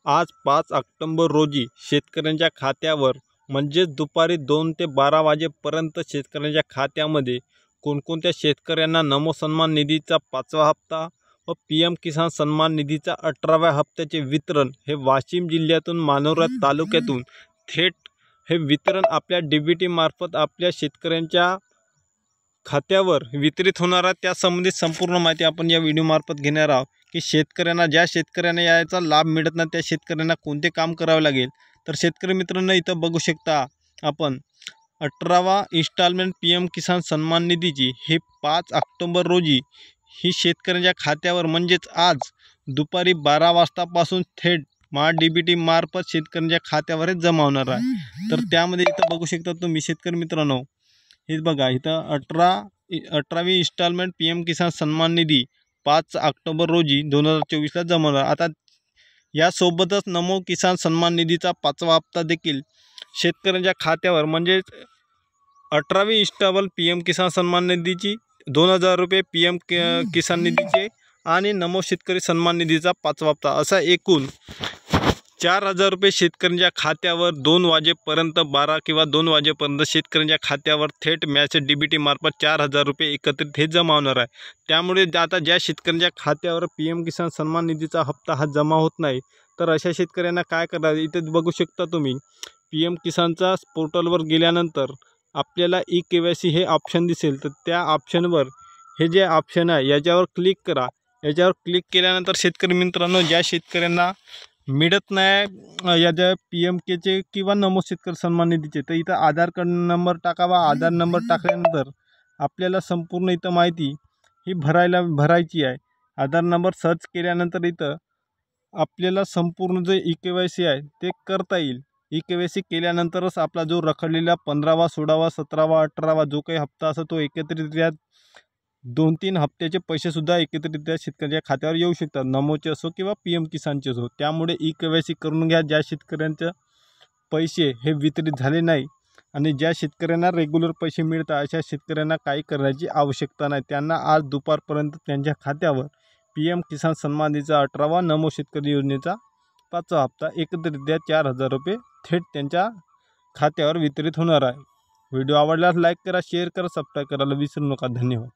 आज 5 ऑक्टोबर रोजी शेतकऱ्यांच्या खात्यावर म्हणजेच दुपारी 2 ते 12 वाजेपर्यंत शेतकऱ्यांच्या खात्यामध्ये कोणकोणत्या शेतकऱ्यांना नमो सन्मान निधीचा 5वा हप्ता व PM किसान सन्मान निधीचा 18व्या हप्त्याचे वितरण हे वाशिम जिल्ह्यातून मानोरा तालुक्यातून थेट हे वितरण आपल्या DBT मार्फत आपल्या शेतकऱ्यांच्या खात्यावर वितरित होणार त्या संबंधित संपूर्ण माहिती आपण या व्हिडिओ मार्फत घेणार आहोत की शेतकऱ्यांना ज्या शेतकऱ्यांना याचा लाभ मिळत नाही त्या शेतकऱ्यांना कोणते काम करावे लागेल। तर शेतकरी मित्रांनो इथं बघू शकता आपण 18वा इन्स्टॉलमेंट PM किसान सन्मान निधीची हे 5 ऑक्टोबर रोजी ही शेतकऱ्यांच्या खात्यावर म्हणजेच आज दुपारी 12 वाजतापासून थेट DBT मार्फत शेतकऱ्यांच्या खात्यावर जमा होणार आहे। तर त्यामध्ये इथं बघू शकता तुम्ही शेतकरी मित्रांनो, हे बघा इथं 18वी इन्स्टॉलमेंट PM किसान सन्मान निधी 5 ऑक्टोबर रोजी 2024ला जमा होणार। आता यासोबतच नमो किसान सन्मान निधीचा 5वा हप्ता देखील शेतकऱ्यांच्या खात्यावर म्हणजे 18वी इन्स्टॉलमेंट PM किसान सन्मान निधीची 2000 रुपये PM किसान निधीचे आणि नमो शेतकरी सन्मान निधीचा 5वा हप्ता असा एकूण 4000 रुपये शेतकऱ्यांच्या खात्यावर 2 वाजेपर्यंत 12 किंवा 2 वाजेपर्यंत शेतकऱ्यांच्या खात्यावर थेट मॅसेज DBT मार्फत 4000 रुपये एकत्रित हे जमा होणार आहे। त्यामुळे आता ज्या शेतकऱ्यांच्या खात्यावर PM किसान सन्मान निधीचा हप्ता हा जमा होत नाही तर अशा शेतकऱ्यांना काय करायचं, इथे बघू शकता तुम्ही PM किसानचा पोर्टलवर गेल्यानंतर आपल्याला KYC हे ऑप्शन दिसेल। तर त्या ऑप्शनवर हे जे ऑप्शन आहे याच्यावर क्लिक करा। याच्यावर क्लिक केल्यानंतर शेतकरी मित्रांनो ज्या शेतकऱ्यांना मिळत नाही या ज्या PMKचे किंवा नमो शेतकरी सन्मान निधीचे तर इथं आधार कार्ड नंबर टाकावा। आधार नंबर टाकल्यानंतर आपल्याला संपूर्ण इथं माहिती ही भरायची आहे। आधार नंबर सर्च केल्यानंतर इथं आपल्याला संपूर्ण जे KYC आहे ते करता येईल। KYC केल्यानंतरच आपला जो रखडलेला 15वा 16वा 17वा 18वा जो काही हप्ता असतो तो एकत्रितरित्या 2-3 हप्त्याचे पैसेसुद्धा एकत्रितरित्या शेतकऱ्याच्या खात्यावर येऊ शकतात, नमोचे असो किंवा PM किसानचे असो। त्यामुळे KYC करून घ्या ज्या शेतकऱ्यांचे पैसे हे वितरित झाले नाही आणि ज्या शेतकऱ्यांना रेग्युलर पैसे मिळतात अशा शेतकऱ्यांना काही करण्याची आवश्यकता नाही। त्यांना आज दुपारपर्यंत त्यांच्या खात्यावर PM किसान सन्मान निधीचा 18वा नमो शेतकरी योजनेचा 5वा हप्ता एकत्रितरित्या 4000 रुपये थेट त्यांच्या खात्यावर वितरित होणार आहे। व्हिडिओ आवडल्यास लाईक करा, शेअर करा, सबस्क्राईब करायला विसरू नका। धन्यवाद।